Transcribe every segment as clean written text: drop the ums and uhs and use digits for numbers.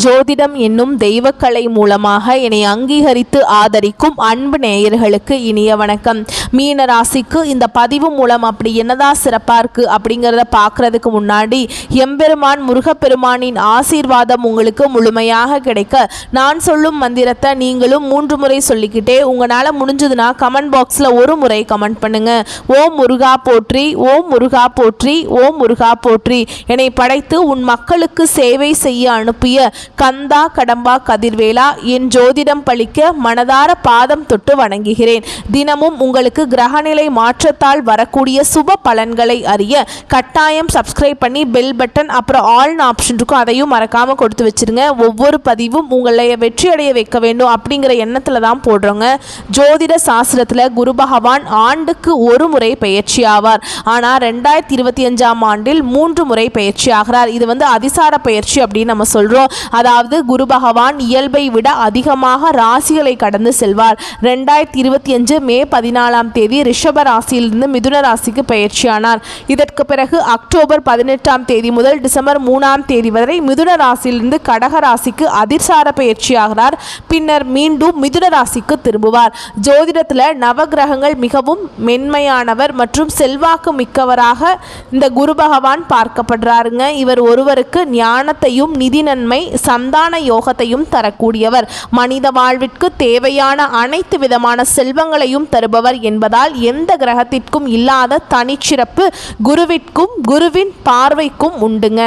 ஜோதிடம் என்னும் தெய்வக்கலை மூலமாக என்னை அங்கீகரித்து ஆதரிக்கும் அன்பு நேயர்களுக்கு இனிய வணக்கம். மீன ராசிக்கு இந்த பதிவு மூலம் அப்படி என்னதான் சிறப்பாக இருக்குது அப்படிங்கிறத பார்க்குறதுக்கு முன்னாடி எம்பெருமான் முருகப்பெருமானின் ஆசீர்வாதம் உங்களுக்கு முழுமையாக கிடைக்க நான் சொல்லும் மந்திரத்தை நீங்களும் 3 முறை சொல்லிக்கிட்டே உங்களால் முடிஞ்சதுன்னா கமெண்ட் பாக்ஸில் ஒரு முறை கமெண்ட் பண்ணுங்க. ஓம் முருகா போற்றி, ஓம் முருகா போற்றி, ஓம் முருகா போற்றி. என்னை படைத்து உன் மக்களுக்கு சேவை செய்ய அனுப்பிய கந்தா கடம்பா கதிர்வேலா, என் ஜோதிடம் பழிக்க மனதார பாதம் தொட்டு வணங்குகிறேன். தினமும் உங்களுக்கு கிரகநிலை மாற்றத்தால் வரக்கூடிய சுப பலன்களை அறிய கட்டாயம் சப்ஸ்கிரைப் பண்ணி பெல் பட்டன் அப்புறம் ஆல்னு ஆப்ஷன் இருக்கும், அதையும் மறக்காம கொடுத்து வச்சிருங்க. ஒவ்வொரு பதிவும் உங்களை வெற்றி அடைய வைக்க வேண்டும் அப்படிங்கிற எண்ணத்துல தான் போடுறோங்க. ஜோதிட சாஸ்திரத்துல குரு பகவான் ஆண்டுக்கு ஒரு முறை பயிற்சி ஆவார். ஆனா 2025ஆம் ஆண்டில் 3 முறை பயிற்சி ஆகிறார். இது அதிசார பயிற்சி அப்படின்னு நம்ம சொல்றோம். அதாவது குரு பகவான் இயல்பை விட அதிகமாக ராசிகளை கடந்து செல்வார். 2025 மே 14ஆம் தேதி ரிஷப ராசியிலிருந்து மிதுன ராசிக்கு பயிற்சியானார். இதற்கு பிறகு அக்டோபர் 18ஆம் தேதி முதல் டிசம்பர் 3ஆம் தேதி வரை மிதுன ராசியிலிருந்து கடக ராசிக்கு அதிசார பயிற்சியாகிறார். பின்னர் மீண்டும் மிதுன ராசிக்கு திரும்புவார். ஜோதிடத்தில் நவகிரகங்கள் மிகவும் மென்மையானவர் மற்றும் செல்வாக்கு மிக்கவராக இந்த குரு பகவான் பார்க்கப்படுறாருங்க. இவர் ஒருவருக்கு ஞானத்தையும் நிதி நன்மை சந்தான யோகத்தையும் தரக்கூடியவர். மனித வாழ்விற்கு தேவையான அனைத்து விதமான செல்வங்களையும் தருபவர் என்பதால் எந்த கிரகத்திற்கும் இல்லாத தனிச்சிறப்பு குருவிற்கும் குருவின் பார்வைக்கும் உண்டுங்க.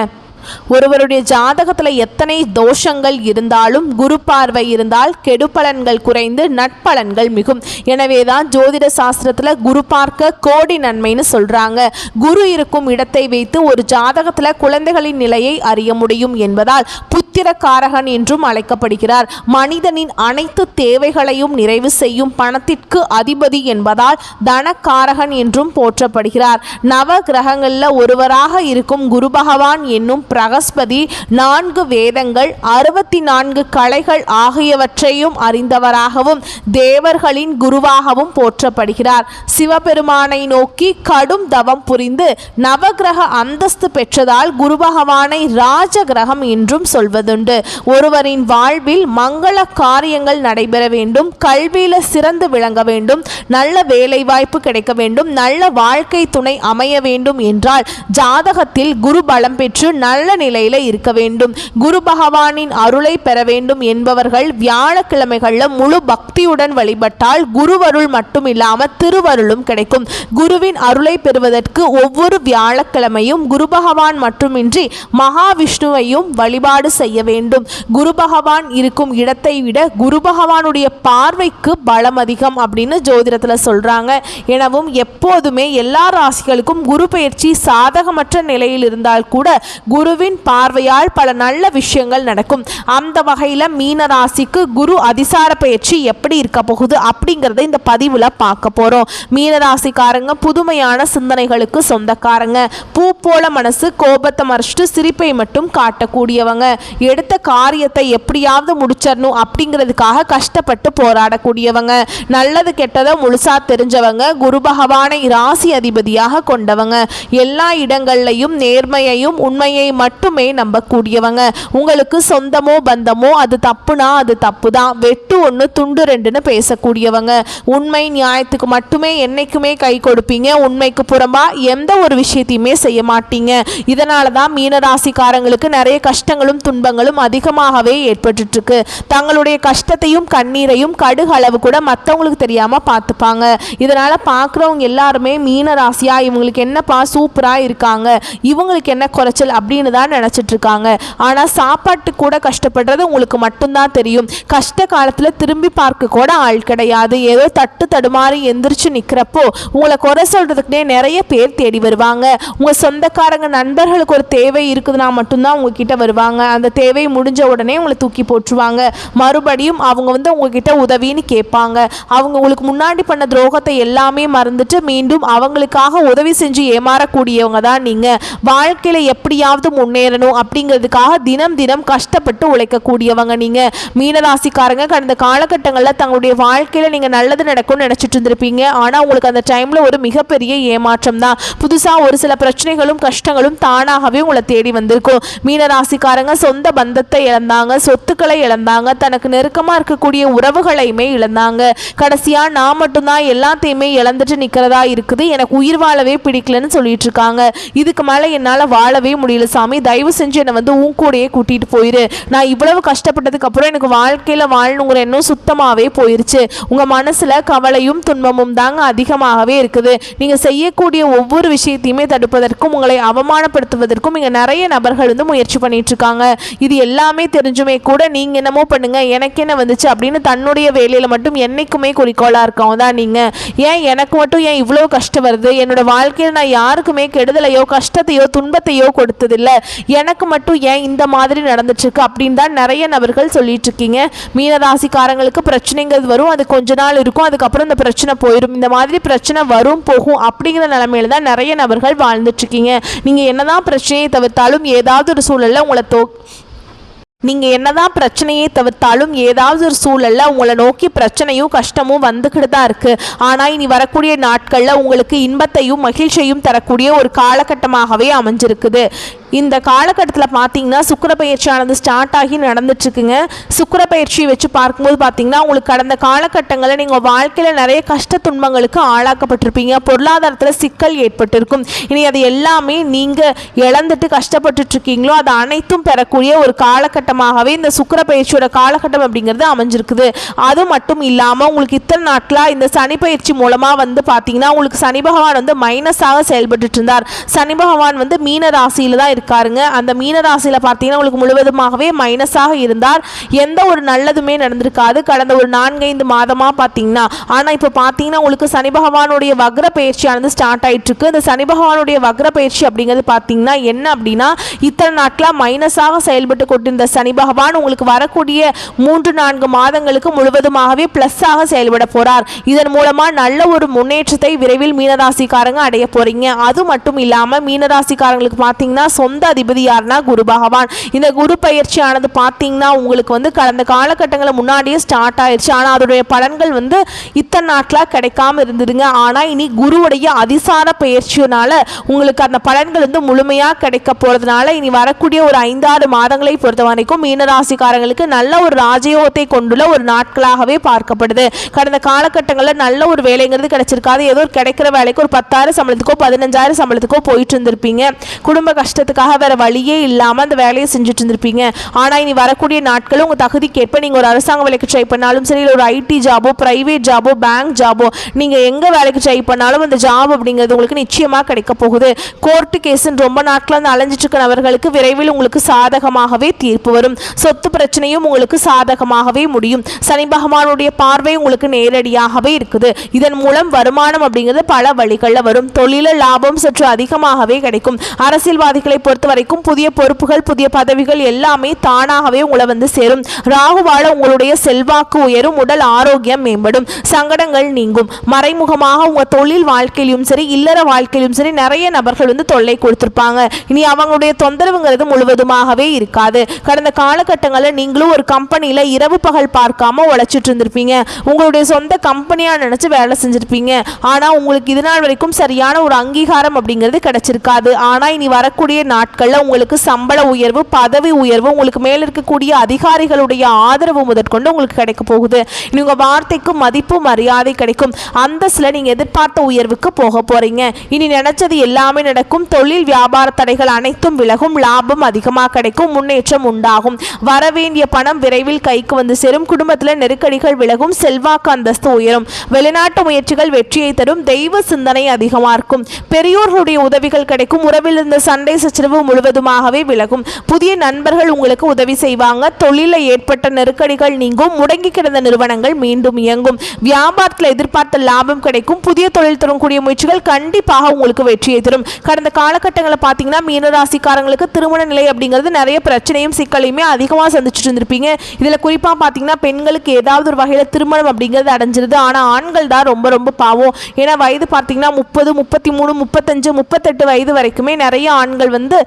ஒருவருடைய ஜாதகத்தில் எத்தனை தோஷங்கள் இருந்தாலும் குரு பார்வை இருந்தால் கெடுபலன்கள் குறைந்து நட்பலன்கள் மிகும். எனவேதான் ஜோதிட சாஸ்திரத்தில் குரு பார்க்க கோடி நன்மைன்னு சொல்றாங்க. குரு இருக்கும் இடத்தை வைத்து ஒரு ஜாதகத்தில் குழந்தைகளின் நிலையை அறிய முடியும் என்பதால் புத்திரகாரகன் என்றும் அழைக்கப்படுகிறார். மனிதனின் அனைத்து தேவைகளையும் நிறைவு செய்யும் பணத்திற்கு அதிபதி என்பதால் தனக்காரகன் என்றும் போற்றப்படுகிறார். நவ கிரகங்களில் ஒருவராக இருக்கும் குரு பகவான் என்னும் பிரகஸ்பதி 4 வேதங்கள் 64 கலைகள் ஆகியவற்றையும் அறிந்தவராகவும் தேவர்களின் குருவாகவும் போற்றப்படுகிறார். சிவபெருமானை நோக்கி கடும் தவம் புரிந்து நவகிரக அந்தஸ்து பெற்றதால் குரு பகவானை ராஜ கிரகம் என்றும் சொல்வதுண்டு. ஒருவரின் வாழ்வில் மங்கள காரியங்கள் நடைபெற வேண்டும், கல்வியில சிறந்து விளங்க வேண்டும், நல்ல வேலை வாய்ப்பு கிடைக்க வேண்டும், நல்ல வாழ்க்கை துணை அமைய வேண்டும் என்றால் ஜாதகத்தில் குரு பலம் பெற்று நல்ல நிலையில இருக்க வேண்டும். குரு பகவானின் அருளை பெற வேண்டும் என்பவர்கள் வியாழக்கிழமைகள்ல முழு பக்தியுடன் வழிபட்டால் குருவருள் மட்டும் இல்லாம திருவருளும் கிடைக்கும். குருவின் அருளை பெறுவதற்கு ஒவ்வொரு வியாழக்கிழமையும் குரு பகவான் மட்டுமின்றி மகாவிஷ்ணுவையும் வழிபாடு செய்ய வேண்டும். குரு பகவான் இருக்கும் இடத்தை விட குரு பகவானுடைய பார்வைக்கு பலம் அதிகம் அப்படின்னு ஜோதிடத்துல சொல்றாங்க. எனவும் எப்போதுமே எல்லா ராசிகளுக்கும் குரு பயிற்சி சாதகமற்ற நிலையில் இருந்தால் கூட குருவின் பார்வையால் பல நல்ல விஷயங்கள் நடக்கும். அந்த வகையில் மீன ராசிக்கு குரு அதிசார பயிற்சி எப்படி இருக்க போகுது அப்படிங்கிறத இந்த பதிவில் பார்க்க போகிறோம். மீன ராசிக்காரங்க புதுமையான சிந்தனைகளுக்கு சொந்தக்காரங்க. பூ போல மனசு, கோபத்தை மறைச்சிட்டு சிரிப்பை மட்டும் காட்டக்கூடியவங்க. எடுத்த காரியத்தை எப்படியாவது முடிச்சிடணும் அப்படிங்கிறதுக்காக கஷ்டப்பட்டு போராடக்கூடியவங்க. நல்லது கெட்டதை முழுசா தெரிஞ்சவங்க. குரு பகவானை ராசி அதிபதியாக கொண்டவங்க. எல்லா இடங்கள்லையும் நேர்மையையும் உண்மையை மட்டுமே நம்பக்கூடியவங்க. உங்களுக்கு சொந்தமோ பந்தமோ அது தப்புனா அது தப்பு தான், வெட்டு 1 துண்டு 2ன்னு பேசக்கூடியவங்க. உண்மை நியாயத்துக்கு மட்டுமே என்னைக்குமே கை கொடுப்பீங்க. உண்மைக்கு புறம்பா எந்த ஒரு விஷயத்தையுமே செய்ய மாட்டீங்க. இதனால தான் மீனராசிக்காரங்களுக்கு நிறைய கஷ்டங்களும் துன்பங்களும் அதிகமாகவே ஏற்பட்டு இருக்கு. தங்களுடைய கஷ்டத்தையும் கண்ணீரையும் கடுகு அளவு கூட மற்றவங்களுக்கு தெரியாம பார்த்துப்பாங்க. இதனால பார்க்குறவங்க எல்லாருமே மீனராசியா இவங்களுக்கு என்னப்பா சூப்பரா இருக்காங்க, இவங்களுக்கு என்ன குறைச்சல் அப்படின்னு தான் நினைச்சிட்டு இருக்காங்க. ஆனா சாப்பாட்டு கூட கஷ்டப்படுறது உங்களுக்கு மட்டும்தான் தெரியும். கஷ்ட காலத்துல திரும்பி பார்க்க கூட ஆள் கிடையாது. ஏதோ தட்டு தடுமாறி எந்திரிச்சு நிக்கிறப்போ உங்களை குறை சொல்றதுக்குனே நிறைய பேர் தேடி வருவாங்க. உங்க சொந்தக்காரங்க நண்பர்களுக்கு ஒரு தேவை இருக்குதுன்னா மட்டும்தான் உங்ககிட்ட வருவாங்க. அந்த தேவை முடிஞ்ச உடனே உங்களை தூக்கி போட்டுருவாங்க. மறுபடியும் அவங்க உங்ககிட்ட உதவின்னு கேட்பாங்க. அவங்க உங்களுக்கு முன்னாடி பண்ண துரோகத்தை எல்லாமே மறந்துட்டு மீண்டும் அவங்களுக்காக உதவி செஞ்சு ஏமாறக்கூடியவங்க தான் நீங்க. வாழ்க்கையில எப்படியாவது முன்னேறணும் அப்படிங்கிறதுக்காக தினம் தினம் கஷ்டப்பட்டு உழைக்கக்கூடியவங்க நீங்கள். மீனராசிக்காரங்க கடந்த காலகட்டங்களில் தங்களுடைய வாழ்க்கையில் நீங்கள் நல்லது நடக்கும்னு நினச்சிட்டு இருந்திருப்பீங்க. ஆனால் உங்களுக்கு அந்த டைமில் ஒரு மிகப்பெரிய ஏமாற்றம் தான். புதுசாக ஒரு சில பிரச்சனைகளும் கஷ்டங்களும் தானாகவே உங்களை தேடி வந்திருக்கும். மீனராசிக்காரங்க சொந்த பந்தத்தை இழந்தாங்க, சொத்துக்களை இழந்தாங்க, தனக்கு நெருக்கமாக இருக்கக்கூடிய உறவுகளையுமே இழந்தாங்க. கடைசியாக நான் மட்டும்தான் எல்லாத்தையுமே இழந்துட்டு நிற்கிறதா இருக்குது, எனக்கு உயிர் வாழவே பிடிக்கலன்னு சொல்லிட்டு இருக்காங்க. இதுக்கு மேலே என்னால் வாழவே முடியல சாமி, தயவு செஞ்சு என்னை வந்து உன் கூடயே கூட்டிகிட்டு போயிரு. நான் இவ்வளவு கஷ்டப்பட்டதுக்கு அப்புறம் எனக்கு வாழ்க்கையில் வாழணுங்கிற எண்ணம் சுத்தமாகவே போயிருச்சு. உங்கள் மனசில் கவலையும் துன்பமும் தாங்க அதிகமாகவே இருக்குது. நீங்கள் செய்யக்கூடிய ஒவ்வொரு விஷயத்தையுமே தடுப்பதற்கும் உங்களை அவமானப்படுத்துவதற்கும் இங்கே நிறைய நபர்கள் வந்து முயற்சி பண்ணிட்டு இருக்காங்க. இது எல்லாமே தெரிஞ்சுமே கூட நீங்கள் என்னமோ பண்ணுங்க, எனக்கு என்ன வந்துச்சு அப்படின்னு தன்னுடைய வேலையில் மட்டும் என்னைக்குமே குறிக்கோளாக இருக்கவங்க தான் நீங்கள். ஏன் எனக்கு மட்டும் ஏன் இவ்வளோ கஷ்டம் வருது, என்னோட வாழ்க்கையில் நான் யாருக்குமே கெடுதலையோ கஷ்டத்தையோ துன்பத்தையோ கொடுத்ததில்லை, எனக்கு மட்டும் ஏன் இந்த மாதிரி நடந்துட்டுருக்கு அப்படின்னு தான் நிறைய நபர்கள் சொல்லிட்டு இருக்கீங்க. மீனராசிக்காரங்களுக்கு பிரச்சனைங்கிறது வரும், அது கொஞ்ச நாள் இருக்கும், அதுக்கப்புறம் இந்த பிரச்சனை போயிடும். இந்த மாதிரி பிரச்சனை வரும் போகும் அப்படிங்கிற நிலைமையில தான் நிறைய நபர்கள் வாழ்ந்துட்டு இருக்கீங்க. நீங்கள் என்னதான் பிரச்சனையை தவிர்த்தாலும் ஏதாவது ஒரு சூழலில் உங்களை நீங்கள் என்னதான் பிரச்சனையை தவிர்த்தாலும் ஏதாவது ஒரு சூழலில் உங்களை நோக்கி பிரச்சனையும் கஷ்டமும் வந்துக்கிட்டு தான் இருக்குது. ஆனால் இனி வரக்கூடிய நாட்களில் உங்களுக்கு இன்பத்தையும் மகிழ்ச்சியையும் தரக்கூடிய ஒரு காலகட்டமாகவே அமைஞ்சிருக்குது. இந்த காலகட்டத்தில் பார்த்தீங்கன்னா சுக்கிர பயிற்சியானது ஸ்டார்ட் ஆகி நடந்துட்டுருக்குங்க. சுக்கிர பயிற்சியை வச்சு பார்க்கும்போது பார்த்தீங்கன்னா உங்களுக்கு கடந்த காலகட்டங்களில் நீங்கள் வாழ்க்கையில் நிறைய கஷ்ட துன்பங்களுக்கு ஆளாக்கப்பட்டிருப்பீங்க, பொருளாதாரத்தில் சிக்கல் ஏற்பட்டிருக்கும். இனி அது எல்லாமே நீங்கள் இழந்துட்டு கஷ்டப்பட்டுருக்கீங்களோ அது அனைத்தும் பெறக்கூடிய ஒரு காலகட்டமாகவே இந்த சுக்கிர பயிற்சியோட காலகட்டம் அப்படிங்கிறது அமைஞ்சிருக்குது. அது மட்டும் இல்லாமல் உங்களுக்கு இத்தனை நாட்களாக இந்த சனி பயிற்சி மூலமாக வந்து பார்த்தீங்கன்னா உங்களுக்கு சனி பகவான் வந்து மைனஸாக செயல்பட்டு இருந்தார். சனி பகவான் வந்து மீன ராசியில் தான் இருக்காருங்க. அந்த மீன ராசியில் பார்த்தீங்கன்னா உங்களுக்கு முழுவதுமாகவே மைனஸாக இருந்தார். எந்த ஒரு நல்லதுமே நடந்திருக்காது கடந்த ஒரு 4-5 மாதமாக பார்த்தீங்கன்னா. ஆனால் இப்போ பார்த்தீங்கன்னா உங்களுக்கு சனி பகவானுடைய வக்ர பயிற்சியானது ஸ்டார்ட் ஆகிட்டு இருக்கு. இந்த சனி பகவானுடைய வக்ர பயிற்சி அப்படிங்கிறது பார்த்தீங்கன்னா என்ன அப்படின்னா இத்தனை நாட்களாக மைனஸாக செயல்பட்டு கொண்டிருந்த சனி பகவான் உங்களுக்கு வரக்கூடிய 3-4 மாதங்களுக்கு முழுவதுமாகவே பிளஸ்ஸாக செயல்பட போறார். இதன் மூலமா நல்ல ஒரு முன்னேற்றத்தை விரைவில் மீனராசிக்காரங்க அடைய போறீங்க. அது மட்டும் இல்லாம மீனராசிக்காரங்களுக்கு பார்த்தீங்கன்னா சொந்த அதிபதி யாருன்னா குரு பகவான். இந்த குரு பயிற்சியானது பார்த்தீங்கன்னா உங்களுக்கு வந்து கடந்த காலகட்டங்களில் முன்னாடியே ஸ்டார்ட் ஆயிடுச்சு. ஆனால் அதோடைய பலன்கள் வந்து இத்தனை நாட்களாக கிடைக்காம இருந்ததுங்க. ஆனால் இனி குருவுடைய அதிசார பயிற்சியினால உங்களுக்கு அந்த பலன்கள் வந்து முழுமையாக கிடைக்க போகிறதுனால இனி வரக்கூடிய ஒரு 5-6 மாதங்களை பொறுத்த வரைக்கும் மீனராசிக்காரங்களுக்கு நல்ல ஒரு ராஜயோகத்தை கொண்டுள்ள ஒரு நாட்களாகவே பார்க்கப்படுது. கடந்த காலகட்டங்களில் நல்ல ஒரு வேலைங்கிறது கிடைச்சிருக்காது. ஏதோ ஒரு கிடைக்கிற வேலைக்கு ஒரு 10,000 சம்பளத்துக்கோ 15,000 சம்பளத்துக்கோ போயிட்டு இருந்திருப்பீங்க. குடும்ப கஷ்டத்துக்காக வேற வழியே இல்லாமல் அந்த வேலையை செஞ்சுட்டு இருந்திருப்பீங்க. ஆனால் இனி வரக்கூடிய நாட்களும் உங்கள் தகுதிக்கேற்ப நீங்கள் ஒரு அரசாங்க வேலைக்கு ட்ரை பண்ணாலும் சரி, இல்லை ஒரு ஐடி ஜாபோ பிரைவேட் ஜாபோ பேங்க் ஜாபோ நீங்கள் எங்கே வேலைக்கு ட்ரை பண்ணாலும் அந்த ஜாப் அப்படிங்கிறது உங்களுக்கு நிச்சயமாக கிடைக்க போகுது. கோர்ட்டு கேஸுன்னு ரொம்ப நாட்கள் வந்து அலைஞ்சிட்டு இருக்க நபர்களுக்கு விரைவில் உங்களுக்கு சாதகமாகவே தீர்ப்பு வரும். சொத்து பிரச்சனையும் உங்களுக்கு சாதகமாகவே முடியும். சனி பகவானுடைய பார்வை உங்களுக்கு நேரடியாகவே இருக்குது. இதன் மூலம் வருமானம் அப்படிங்கிறது பல வழிகளில் வரும். தொழில லாபம் சற்று அதிகமாகவே கிடைக்கும். அரசியல்வாதிகளை பொறுத்த வரைக்கும் புதிய பொறுப்புகள் புதிய பதவிகள் எல்லாமே தானாகவே உங்களை வந்து சேரும். ராகுவால உங்களுடைய செல்வாக்கு உயரும், உடல் ஆரோக்கியம் மேம்படும், சங்கடங்கள் நீங்கும். மறைமுகமாக உங்க தொழில் வாழ்க்கையிலும் சரி இல்லற வாழ்க்கையிலும் சரி நிறைய நபர்கள் வந்து தொல்லை கொடுத்திருப்பாங்க. இனி அவங்களுடைய தொந்தரவுங்கிறது முழுவதுமாகவே இருக்காது. கடந்த காலகட்டங்களில் நீங்களும் ஒரு கம்பெனியில் இரவு பகல் பார்க்காம உழைச்சிட்டு இருந்திருப்பீங்க. உங்களுடைய சொந்த கம்பெனியாக நினைச்சு வேலை செஞ்சிருப்பீங்க. ஆனால் உங்களுக்கு இது நாள் வரைக்கும் சரியான ஒரு அங்கீகாரம் அப்படிங்கிறது கிடைச்சிருக்காது. ஆனால் இனி வரக்கூடிய நாட்களில் உங்களுக்கு சம்பள உயர்வு பதவி உயர்வு உங்களுக்கு மேல் இருக்கக்கூடிய அதிகாரிகளுடைய ஆதரவு முதற்கொண்டு உங்களுக்கு கிடைக்க போகுது. இனி உங்கள் வார்த்தைக்கு மதிப்பு மரியாதை கிடைக்கும். அந்தஸ்தில் நீங்கள் எதிர்பார்த்த உயர்வுக்கு போக போறீங்க. இனி நினைச்சது எல்லாமே நடக்கும். தொழில் வியாபார தடைகள் அனைத்தும் விலகும். லாபம் அதிகமாக கிடைக்கும். முன்னேற்றம் உண்டாகும். வரவேண்டிய பணம் விரைவில் கைக்கு வந்து சேரும். குடும்பத்தில் நெருக்கடிகள் விலகும். செல்வாக்கு அந்தஸ்து உயரும். வெளிநாட்டு முயற்சிகள் வெற்றியை தரும். தெய்வ சிந்தனை அதிகமாக இருக்கும். பெரியோர்களுடைய உதவிகள் கிடைக்கும். உறவில் இருந்த சண்டை சச்சரவு முழுவதுமாகவே விலகும். புதிய நண்பர்கள் உங்களுக்கு உதவி செய்வாங்க. தொழிலில் ஏற்பட்ட நெருக்கடிகள் நீங்கும். முடங்கி கிடந்த நிறுவனங்கள் மீண்டும் இயங்கும். வியாபாரத்தில் எதிர்பார்த்த லாபம் கிடைக்கும். புதிய தொழில் தரக்கூடிய முயற்சிகள் கண்டிப்பாக உங்களுக்கு வெற்றியை தரும். கடந்த காலகட்டங்களில் பார்த்தீங்கன்னா மீனராசிக்காரங்களுக்கு திருமண நிலை அப்படிங்கிறது நிறைய பிரச்சனையும் சிக்கலையுமே அதிகமாக சந்திச்சுட்டு இருந்திருப்பீங்க. இதில் குறிப்பாக பார்த்தீங்கன்னா பெண்களுக்கு ஏதாவது ஒரு வகையில் திருமணம் அப்படிங்கிறது அடைஞ்சிருது. ஆனால் ஆண்கள் தான் ரொம்ப ரொம்ப பாவம். ஏன்னா வயது பார்த்தீங்கன்னா 30, 33, 35, 38 வயது வரைக்குமே நிறைய ஆண்கள் வந்து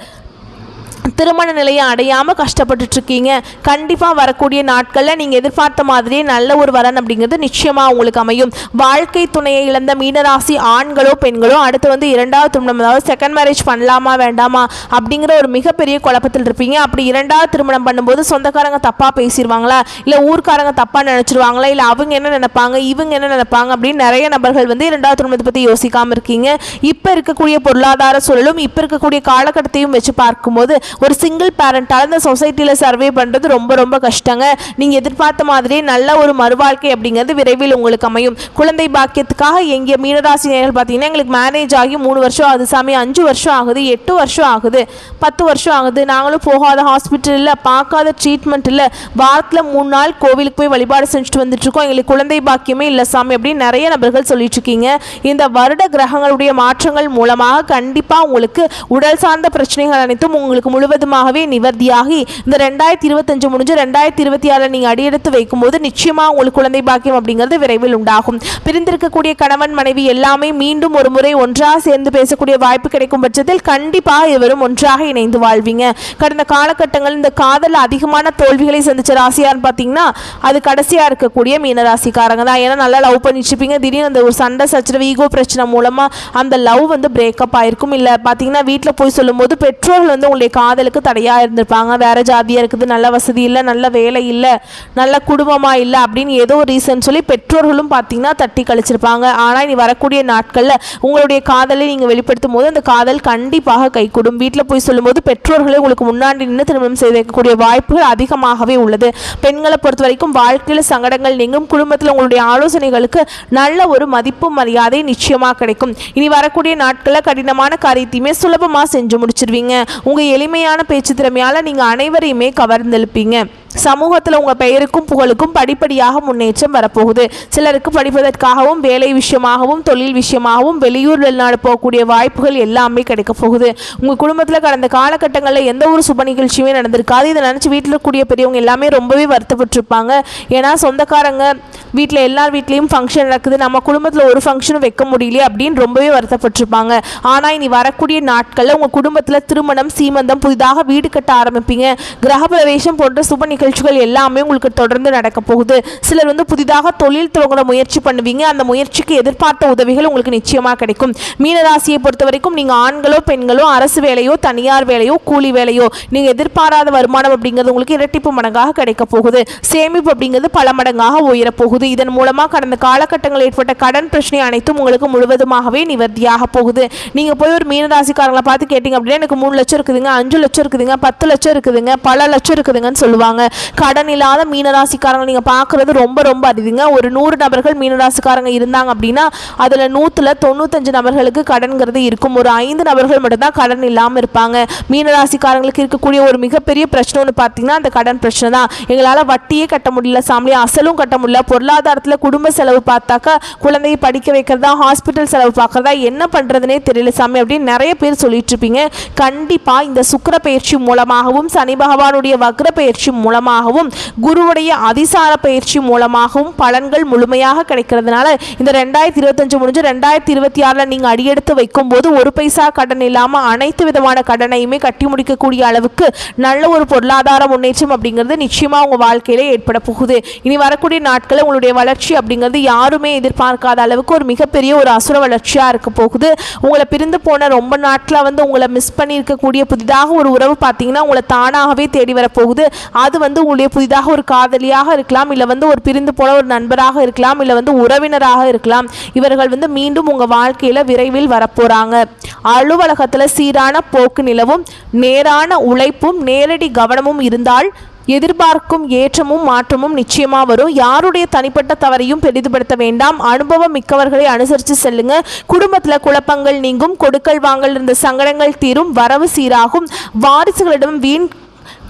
திருமண நிலையை அடையாமல் கஷ்டப்பட்டுட்டு இருக்கீங்க. கண்டிப்பாக வரக்கூடிய நாட்களில் நீங்கள் எதிர்பார்த்த மாதிரியே நல்ல ஒரு வரன் அப்படிங்கிறது நிச்சயமாக உங்களுக்கு அமையும். வாழ்க்கை துணையை இழந்த மீனராசி ஆண்களோ பெண்களோ அடுத்து வந்து இரண்டாவது திருமணம், அதாவது செகண்ட் மேரேஜ் பண்ணலாமா வேண்டாமா அப்படிங்கிற ஒரு மிகப்பெரிய குழப்பத்தில் இருப்பீங்க. அப்படி இரண்டாவது திருமணம் பண்ணும்போது சொந்தக்காரங்க தப்பாக பேசிடுவாங்களா, இல்லை ஊர்க்காரங்க தப்பாக நினச்சிருவாங்களா, இல்லை அவங்க என்ன நினைப்பாங்க இவங்க என்ன நினைப்பாங்க அப்படின்னு நிறைய நபர்கள் வந்து இரண்டாவது திருமணத்தை பற்றி யோசிக்காமல் இருக்கீங்க. இப்போ இருக்கக்கூடிய பொருளாதார சூழலும் இப்போ இருக்கக்கூடிய காலகட்டத்தையும் வச்சு பார்க்கும்போது ஒரு சிங்கிள் பேரண்டால் இந்த சொசைட்டியில் சர்வே பண்ணுறது ரொம்ப ரொம்ப கஷ்டங்க. நீங்கள் எதிர்பார்த்த மாதிரியே நல்ல ஒரு மறுவாழ்க்கை அப்படிங்கிறது விரைவில் உங்களுக்கு அமையும். குழந்தை பாக்கியத்துக்காக எங்கள் மீனராசி நேயர்கள் பார்த்தீங்கன்னா எங்களுக்கு மேரேஜ் ஆகி 3 வருஷம் ஆகுது சாமி, 5 வருஷம் ஆகுது, 8 வருஷம் ஆகுது, 10 வருஷம் ஆகுது, நாங்களும் போகாத ஹாஸ்பிட்டல் இல்லை, பார்க்காத ட்ரீட்மெண்ட் இல்லை, வாரத்தில் 3 நாள் கோவிலுக்கு போய் வழிபாடு செஞ்சுட்டு வந்துட்டுருக்கோம், எங்களுக்கு குழந்தை பாக்கியமே இல்லை சாமி அப்படின்னு நிறைய நபர்கள் சொல்லிட்டு இருக்கீங்க. இந்த வருட கிரகங்களுடைய மாற்றங்கள் மூலமாக கண்டிப்பாக உங்களுக்கு உடல் சார்ந்த பிரச்சனைகள் அனைத்தும் உங்களுக்கு முழுவதுமாகவே நிவர்த்தியாகி இந்த 2025 முடிஞ்சு 2026 நீங்கள் அடியெடுத்து வைக்கும்போது நிச்சயமாக உங்களுக்கு குழந்தை பாக்கியம் அப்படிங்கிறது விரைவில் உண்டாகும். பிரிந்திருக்கக்கூடிய கணவன் மனைவி எல்லாமே மீண்டும் ஒரு முறை ஒன்றாக சேர்ந்து பேசக்கூடிய வாய்ப்பு கிடைக்கும் பட்சத்தில் கண்டிப்பாக இவரும் ஒன்றாக இணைந்து வாழ்வீங்க. கடந்த காலகட்டங்கள் இந்த காதல் அதிகமான தோல்விகளை சந்திச்ச ராசியான்னு பார்த்தீங்கன்னா அது கடைசியாக இருக்கக்கூடிய மீனராசிக்காரங்க தான். ஏன்னா நல்லா லவ் பண்ணிட்டு இருப்பீங்க, திடீர்னு அந்த ஒரு சண்டை சச்சரவு ஈகோ பிரச்சனை மூலமாக அந்த லவ் வந்து பிரேக்கப் ஆயிருக்கும். இல்லை பார்த்தீங்கன்னா வீட்டில் போய் சொல்லும்போது பெற்றோர்கள் வந்து உங்களுடைய காதலுக்கு தடையாக இருந்திருப்பாங்க. வேற ஜாதியாக இருக்குது, நல்ல வசதி இல்லை, நல்ல வேலை இல்லை, நல்ல குடும்பமாக இல்லை அப்படின்னு ஏதோ ஒரு ரீசன் சொல்லி பெற்றோர்களும் பார்த்தீங்கன்னா தட்டி கழிச்சிருப்பாங்க. ஆனால் இனி வரக்கூடிய நாட்களில் உங்களுடைய காதலை நீங்கள் வெளிப்படுத்தும் போது அந்த காதல் கண்டிப்பாக கைகூடும். வீட்டில் போய் சொல்லும்போது பெற்றோர்களை உங்களுக்கு முன்னாடி நின்று திருமணம் செய்து வைக்கக்கூடிய வாய்ப்புகள் அதிகமாகவே உள்ளது. பெண்களை பொறுத்த வரைக்கும் வாழ்க்கையில் சங்கடங்கள் நீங்கும். குடும்பத்தில் உங்களுடைய ஆலோசனைகளுக்கு நல்ல ஒரு மதிப்பு மரியாதை நிச்சயமாக கிடைக்கும். இனி வரக்கூடிய நாட்களில் கடினமான காரியத்தையுமே சுலபமாக செஞ்சு முடிச்சிருவீங்க. உங்கள் எளிமையான பேச்சு திறமையால் நீங்கள் அனைவரையுமே கவர்ந்தெழுப்பீங்க. சமூகத்தில் உங்கள் பெயருக்கும் புகழுக்கும் படிப்படியாக முன்னேற்றம் வரப்போகுது. சிலருக்கு படிப்பதற்காகவும் வேலை விஷயமாகவும் தொழில் விஷயமாகவும் வெளியூர் வெளிநாடு போகக்கூடிய வாய்ப்புகள் எல்லாமே கிடைக்க போகுது. உங்கள் குடும்பத்தில் கடந்த காலகட்டங்களில் எந்த ஒரு சுப நிகழ்ச்சியுமே நடந்திருக்காது. இதை நினச்சி வீட்டில் இருக்கக்கூடிய பெரியவங்க எல்லாமே ரொம்பவே வருத்தப்பட்டிருப்பாங்க. ஏன்னா சொந்தக்காரங்க வீட்டில் எல்லார் வீட்லேயும் ஃபங்க்ஷன் நடக்குது, நம்ம குடும்பத்தில் ஒரு ஃபங்க்ஷனும் வைக்க முடியலையே அப்படின்னு ரொம்பவே வருத்தப்பட்டிருப்பாங்க. ஆனால் இனி வரக்கூடிய நாட்களில் உங்கள் குடும்பத்தில் திருமணம், சீமந்தம், புதிதாக வீடு கட்ட ஆரம்பிப்பீங்க. கிரகப்பிரவேசம் போன்ற சுப நிகழ்ச்சிகள் எல்லாமே உங்களுக்கு தொடர்ந்து நடக்க போகுது. சிலர் வந்து புதிதாக தொழில் தொடங்குற முயற்சி பண்ணுவீங்க. அந்த முயற்சிக்கு எதிர்பார்த்த உதவிகள் உங்களுக்கு நிச்சயமாக கிடைக்கும். மீனராசியை பொறுத்த வரைக்கும் நீங்கள் ஆண்களோ பெண்களோ அரசு வேலையோ தனியார் வேலையோ கூலி வேலையோ நீங்கள் எதிர்பாராத வருமானம் அப்படிங்கிறது உங்களுக்கு இரட்டிப்பு மடங்காக கிடைக்க போகுது. சேமிப்பு அப்படிங்கிறது பல மடங்காக உயரப்போகுது. இதன் மூலமாக கடந்த காலகட்டங்களில் ஏற்பட்ட கடன் பிரச்சனை அனைத்தும் உங்களுக்கு முழுவதுமாகவே நிவர்த்தியாக போகுது. நீங்கள் போய் ஒரு மீனராசிக்காரங்களை பார்த்து கேட்டீங்க அப்படின்னா எனக்கு 3 லட்சம் இருக்குதுங்க, 5 லட்சம் இருக்குதுங்க, 10 லட்சம் இருக்குதுங்க, பல லட்சம் இருக்குதுங்கன்னு சொல்லுவாங்க. கடன் இல்லாத மீனராசிக்காரங்க நீங்கள் பார்க்குறது ரொம்ப ரொம்ப அரிதுங்க. ஒரு 100 நபர்கள் மீனராசிக்காரங்க இருந்தாங்க அப்படின்னா அதில் 195 நபர்களுக்கு கடன்கிறது இருக்கும். ஒரு 5 நபர்கள் மட்டும்தான் கடன் இல்லாமல் இருப்பாங்க. மீனராசிக்காரங்களுக்கு இருக்கக்கூடிய ஒரு மிகப்பெரிய பிரச்சனை ஒன்று பார்த்தீங்கன்னா அந்த கடன் பிரச்சனை தான். எங்களால் வட்டியே கட்ட முடியல சாமி, அசலும் கட்ட முடியல, பொருளாதாரத்தில் குடும்ப செலவு பார்த்தாக்கா குழந்தையை படிக்க வைக்கிறதா, ஹாஸ்பிட்டல் செலவு பார்க்குறதா, என்ன பண்ணுறதுனே தெரியல சாமி அப்படின்னு நிறைய பேர் சொல்லிட்டு இருப்பீங்க. கண்டிப்பாக இந்த சுக்கிர பயிற்சி மூலமாகவும் சனி பகவானுடைய வக்ர பயிற்சி மூலமாகவும் குருவுடைய அதிசார பயிற்சி மூலமாகவும் பலன்கள் முழுமையாக கிடைக்கிறதுனால இந்த 2025 முடிஞ்சு 2026 நீங்கள் அடியெடுத்து வைக்கும் போது ஒரு பைசா கடன் இல்லாமல் அனைத்து விதமான கடனையுமே கட்டி முடிக்கக்கூடிய அளவுக்கு நல்ல ஒரு பொருளாதார முன்னேற்றம் அப்படிங்கிறது நிச்சயமாக உங்கள் வாழ்க்கையில ஏற்பட போகுது. இனி வரக்கூடிய நாட்களில் உங்களுடைய வளர்ச்சி அப்படிங்கிறது யாருமே எதிர்பார்க்காத அளவுக்கு ஒரு மிகப்பெரிய ஒரு அசுர வளர்ச்சியாக இருக்க போகுது. உங்களை பிரிந்து போன ரொம்ப நாட்களாக வந்து உங்களை மிஸ் பண்ணியிருக்கக்கூடிய புதிதாக ஒரு உறவு பார்த்தீங்கன்னா உங்களை தானாகவே தேடி வரப்போகுது. அது வந்து உங்களுடைய புதிதாக ஒரு காதலியாக இருக்கலாம், இல்லை வந்து ஒரு பிரிந்து போன ஒரு நண்பராக இருக்கலாம், இல்லை வந்து உறவினராக இருக்கலாம். இவர்கள் வந்து மீண்டும் உங்கள் வாழ்க்கையில் விரைவில் வரப்போகிறாங்க. அலுவலகத்தில் சீரான போக்கு நிலவும், நேரான உழைப்பும் நேரடி கவனமும் இருந்தால் எதிர்பார்க்கும் ஏற்றமும் மாற்றமும் நிச்சயமா வரும். யாருடைய தனிப்பட்ட தவறையும் பெரிதுபடுத்த வேண்டாம். அனுபவம் மிக்கவர்களை அனுசரித்து செல்லுங்க. குடும்பத்தில் குழப்பங்கள் நீங்கும், கொடுக்கல் வாங்கல் இருந்த சங்கடங்கள் தீரும், வரவு சீராகும். வாரிசுகளிடம் வீண்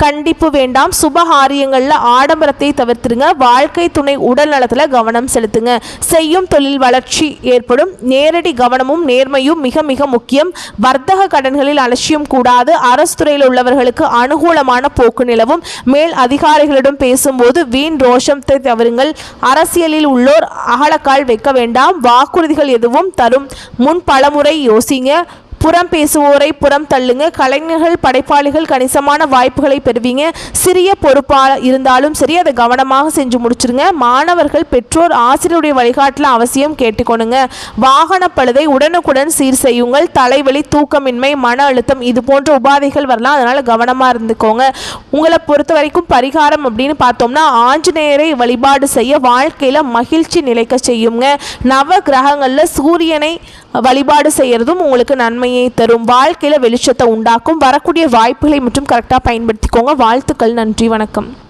கண்டிப்பு வேண்டாம். சுபகாரியங்களில் ஆடம்பரத்தை தவிர்த்துருங்க. வாழ்க்கை துணை உடல் நலத்தில் கவனம் செலுத்துங்க. செய்யும் தொழில் வளர்ச்சி ஏற்படும். நேரடி கவனமும் நேர்மையும் மிக மிக முக்கியம். வர்த்தக கடன்களில் அலட்சியம் கூடாது. அரசு துறையில் உள்ளவர்களுக்கு அனுகூலமான போக்கு நிலவும். மேல் அதிகாரிகளிடம் பேசும்போது வீண் ரோஷத்தை தவிருங்கள். அரசியலில் உள்ளோர் அகலக்கால் வைக்க வேண்டாம். வாக்குறுதிகள் எதுவும் தரும் முன் பலமுறை யோசிங்க. புறம் பேசுவோரை புறம் தள்ளுங்க. கலைஞர்கள் படைப்பாளிகள் கணிசமான வாய்ப்புகளை பெறுவீங்க. சிறிய பொறுப்பாக இருந்தாலும் சரி அதை கவனமாக செஞ்சு முடிச்சிருங்க. மாணவர்கள் பெற்றோர் ஆசிரியருடைய வழிகாட்டில் அவசியம் கேட்டுக்கொள்ளுங்க. வாகன பழுதை உடனுக்குடன் சீர் செய்யுங்கள். தலைவலி, தூக்கமின்மை, மன அழுத்தம் இது போன்ற உபாதைகள் வரலாம், அதனால கவனமாக இருந்துக்கோங்க. உங்களை பொறுத்த வரைக்கும் பரிகாரம் அப்படின்னு பார்த்தோம்னா ஆஞ்சநேயரை வழிபாடு செய்ய வாழ்க்கையில் மகிழ்ச்சி நிலைக்க செய்யுங்க. நவ கிரகங்களில் சூரியனை வழிபாடு செய்யறதும் உங்களுக்கு நன்மையை தரும். வாழ்க்கையில் வெளிச்சத்தை உண்டாக்கும். வரக்கூடிய வாய்ப்புகளை மட்டும் கரெக்டாக பயன்படுத்திக்கோங்க. வாழ்த்துக்கள். நன்றி. வணக்கம்.